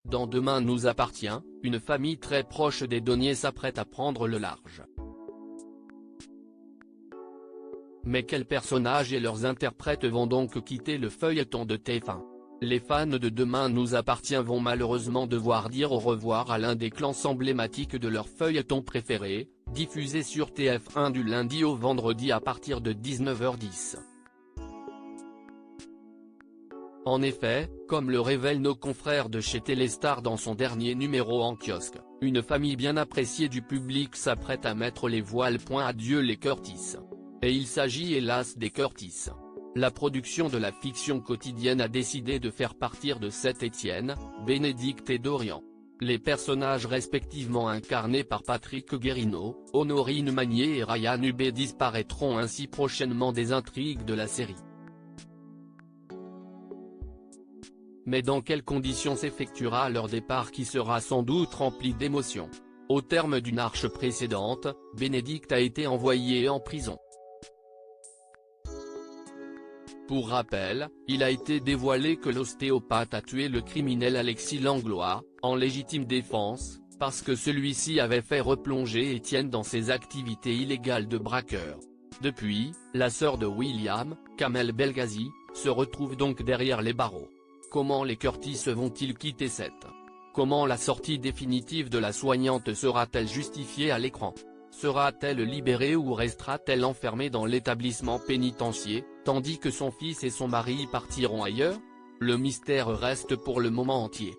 Dans Demain nous appartient, une famille très proche des Donnier s'apprête à prendre le large. Mais quels personnages et leurs interprètes vont donc quitter le feuilleton de TF1 ? Les fans de Demain nous appartient vont malheureusement devoir dire au revoir à l'un des clans emblématiques de leur feuilleton préféré, diffusé sur TF1 du lundi au vendredi à partir de 19h10. En effet, comme le révèlent nos confrères de chez Téléstar dans son dernier numéro en kiosque, une famille bien appréciée du public s'apprête à mettre les voiles. Adieu les Curtis. Et il s'agit hélas des Curtis. La production de la fiction quotidienne a décidé de faire partir de Seth Etienne, Bénédicte et Dorian. Les personnages respectivement incarnés par Patrick Guérino, Honorine Magnier et Ryan Hubé disparaîtront ainsi prochainement des intrigues de la série. Mais dans quelles conditions s'effectuera leur départ qui sera sans doute rempli d'émotions ? Au terme d'une arche précédente, Bénédicte a été envoyé en prison. Pour rappel, il a été dévoilé que l'ostéopathe a tué le criminel Alexis Langlois, en légitime défense, parce que celui-ci avait fait replonger Etienne dans ses activités illégales de braqueur. Depuis, la sœur de William, Kamel Belghazi, se retrouve donc derrière les barreaux. Comment les Curtis vont-ils quitter Seth ? Comment la sortie définitive de la soignante sera-t-elle justifiée à l'écran ? Sera-t-elle libérée ou restera-t-elle enfermée dans l'établissement pénitentiaire, tandis que son fils et son mari partiront ailleurs ? Le mystère reste pour le moment entier.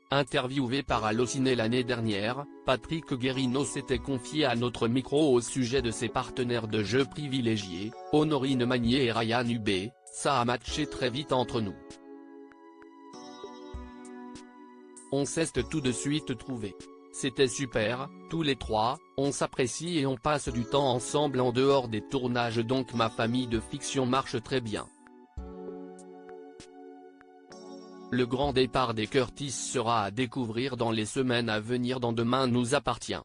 Interviewé par Allociné l'année dernière, Patrick Guérino s'était confié à notre micro au sujet de ses partenaires de jeu privilégiés, Honorine Magnier et Ryan Hubé. Ça a matché très vite entre nous. On s'est tout de suite trouvé. C'était super, tous les trois, on s'apprécie et on passe du temps ensemble en dehors des tournages donc ma famille de fiction marche très bien. Le grand départ des Curtis sera à découvrir dans les semaines à venir dans Demain nous appartient.